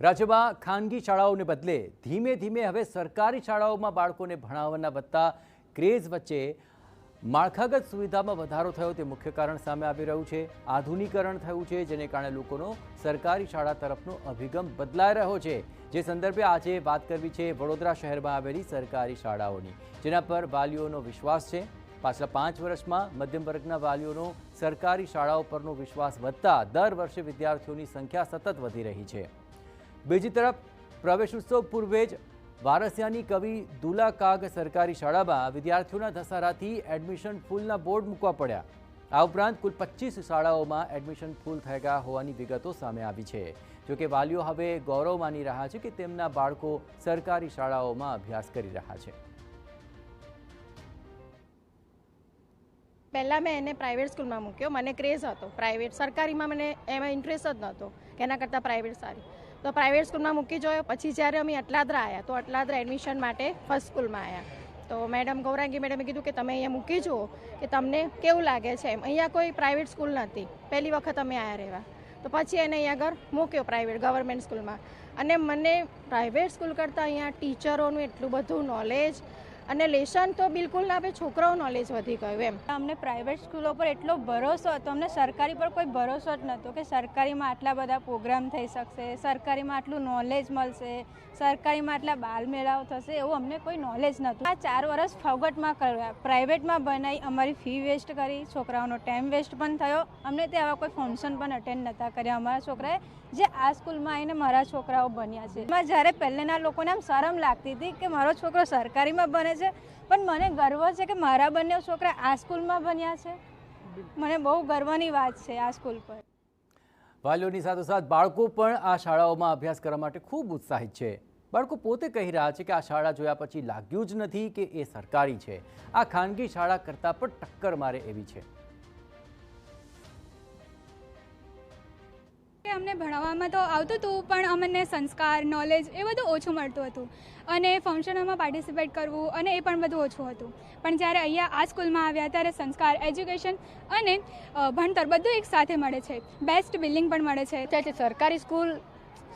રાજ્યમાં ખાનગી શાળાઓને બદલે ધીમે ધીમે હવે સરકારી શાળાઓમાં બાળકોને ભણાવવાના વધતા ક્રેઝ વચ્ચે માળખાગત સુવિધામાં વધારો થયો તે મુખ્ય કારણ સામે આવી રહ્યું છે। આધુનિકરણ થયું છે, જેને કારણે લોકોનો સરકારી શાળા તરફનો અભિગમ બદલાઈ રહ્યો છે। જે સંદર્ભે આજે વાત કરવી છે વડોદરા શહેરમાં આવેલી સરકારી શાળાઓની, જેના પર વાલીઓનો વિશ્વાસ છે। પાછલા 5 વર્ષમાં મધ્યમ વર્ગના વાલીઓનો સરકારી શાળાઓ પરનો વિશ્વાસ વધતા દર વર્ષે વિદ્યાર્થીઓની સંખ્યા સતત વધી રહી છે। બીજી તરફ પ્રવેશોત્સવ પૂર્વે જ વારસિયાની કવિ દુલા કાગ સરકારી શાળામાં વિદ્યાર્થીઓના ધસારાથી એડમિશન ફૂલના બોર્ડ મૂકવા પડ્યા। આ ઉપરાંત કુલ 25 શાળાઓમાં એડમિશન ફૂલ થઈ ગયા હોવાની વિગતો સામે આવી છે। જોકે વાલીઓ હવે ગૌરવ માની રહ્યા છે કે તેમના બાળકો સરકારી શાળાઓમાં અભ્યાસ કરી રહ્યા છે। પહેલાં મેં એને પ્રાઇવેટ સ્કૂલમાં મૂક્યો, મને ક્રેઝ હતો પ્રાઇવેટ, સરકારીમાં મને એમાં ઇન્ટરેસ્ટ જ નહોતો કે એના કરતાં પ્રાઇવેટ સારી, તો પ્રાઇવેટ સ્કૂલમાં મૂકી જોયો। પછી જ્યારે અમે અટલાદરા આવ્યા તો અટલાદરા એડમિશન માટે ફર્સ્ટ સ્કૂલમાં આવ્યા તો મેડમ ગૌરાંગી મેડમે કીધું કે તમે અહીંયા મૂકી જુઓ કે તમને કેવું લાગે છે એમ। અહીંયા કોઈ પ્રાઇવેટ સ્કૂલ નથી, પહેલી વખત અમે આવ્યા રહેવા, તો પછી એને અહીંયા આગળ મૂક્યો પ્રાઇવેટ ગવર્મેન્ટ સ્કૂલમાં। અને મને પ્રાઇવેટ સ્કૂલ કરતાં અહીંયા ટીચરોનું એટલું બધું નોલેજ અને લેસન તો બિલકુલ ના આપે, છોકરાઓ નોલેજ વધી ગયું એમ। અમને પ્રાઇવેટ સ્કૂલો પર એટલો ભરોસો હતો, અમને સરકારી પર કોઈ ભરોસો જ નહોતો કે સરકારીમાં આટલા બધા પ્રોગ્રામ થઈ શકશે, સરકારીમાં આટલું નોલેજ મળશે, સરકારીમાં આટલા બાલ મેળાઓ થશે, એવું અમને કોઈ નોલેજ નહોતું। આ 4 વર્ષ ફોગટમાં કર્યા, પ્રાઇવેટમાં બનાવી, અમારી ફી વેસ્ટ કરી, છોકરાઓનો ટાઈમ વેસ્ટ પણ થયો। અમને તે આવા કોઈ ફંક્શન પણ અટેન્ડ નહોતા કર્યા અમારા છોકરાએ, જે આ સ્કૂલમાં આવીને મારા છોકરાઓ બન્યા છે। એમાં જ્યારે પહેલેના લોકોને આમ શરમ લાગતી હતી કે મારો છોકરો સરકારીમાં બને છે, પણ મને ગર્વ છે કે મારા બંને છોકરા આ સ્કૂલમાં બન્યા છે। મને બહુ ગર્વની વાત છે આ સ્કૂલ પર। વાલીઓની સાથોસાથ બાળકો પણ આ શાળાઓમાં અભ્યાસ કરવા માટે ખૂબ ઉત્સાહિત છે। બાળકો પોતે કહી રહ્યા છે કે આ શાળા જોયા પછી લાગ્યું જ નથી કે એ સરકારી છે, આ ખાનગી શાળા કરતાં પણ ટક્કર મારે એવી છે। અમને ભણાવવામાં તો આવતું હતું, પણ અમને સંસ્કાર, નોલેજ એ બધું ઓછું મળતું હતું અને ફંક્શનોમાં પાર્ટિસિપેટ કરવું અને એ પણ બધું ઓછું હતું। પણ જ્યારે અહીંયા આ સ્કૂલમાં આવ્યા ત્યારે સંસ્કાર, એજ્યુકેશન અને ભણતર બધું એક સાથે મળે છે, બેસ્ટ બિલ્ડિંગ પણ મળે છે। સરકારી સ્કૂલ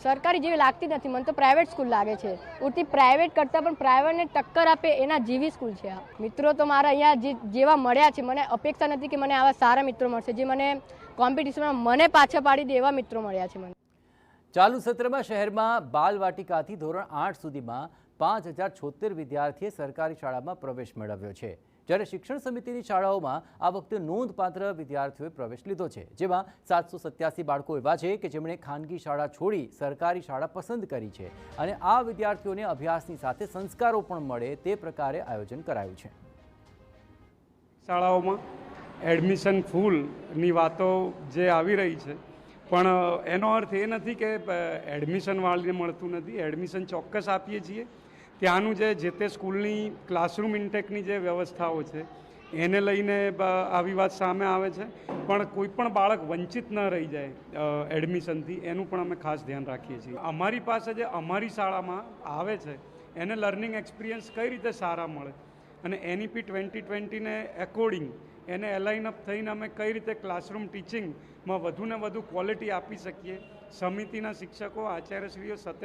સરકારી જેવી લાગતી નથી, મને તો પ્રાઇવેટ સ્કૂલ લાગે છે। ઉલટી પ્રાઇવેટ કરતાં પણ પ્રાઇવેટને ટક્કર આપે એના જેવી સ્કૂલ છે આ। મિત્રો તો મારા અહીંયા જેવા મળ્યા છે, મને અપેક્ષા નથી કે મને આવા સારા મિત્રો મળશે જે મને કોમ્પિટિશનમાં મને પાછા પાડી દે એવા મિત્રો મળ્યા છે મને। ચાલુ સત્રમાં શહેરમાં બાલવાટિકાથી ધોરણ 8 સુધીમાં 5076 વિદ્યાર્થીએ સરકારી શાળામાં પ્રવેશ મેળવ્યો છે, જ્યારે શિક્ષણ સમિતિની શાળાઓમાં આ વખતે નોંધપાત્ર વિદ્યાર્થીઓએ પ્રવેશ લીધો છે, જેમાં 787 બાળકો એવા છે કે જેમણે ખાનગી શાળા છોડી સરકારી શાળા પસંદ કરી છે અને આ વિદ્યાર્થીઓને અભ્યાસની સાથે સંસ્કારો પણ મળે તે પ્રકારે આયોજન કરાયું છે। શાળાઓમાં એડમિશન ફૂલની વાતો જે આવી રહી છે, પણ એનો અર્થ એ નથી કે એડમિશન વાળીને મળતું નથી। એડમિશન ચોક્કસ આપીએ છીએ। ત્યાંનું જે તે સ્કૂલની ક્લાસરૂમ ઇન્ટેકની જે વ્યવસ્થાઓ છે એને લઈને આવી વાત સામે આવે છે, પણ કોઈ પણ બાળક વંચિત ન રહી જાય એડમિશનથી, એનું પણ અમે ખાસ ધ્યાન રાખીએ છીએ। અમારી પાસે જે અમારી શાળામાં આવે છે એને લર્નિંગ એક્સપિરિયન્સ કઈ રીતે સારા મળે અને NEP 2020ને એકોર્ડિંગ એને એલાઇનઅપ થઈને અમે કઈ રીતે ક્લાસરૂમ ટીચિંગમાં વધુને વધુ ક્વોલિટી આપી શકીએ। સમિતિના શિક્ષકો, આચાર્યશ્રીઓ સતત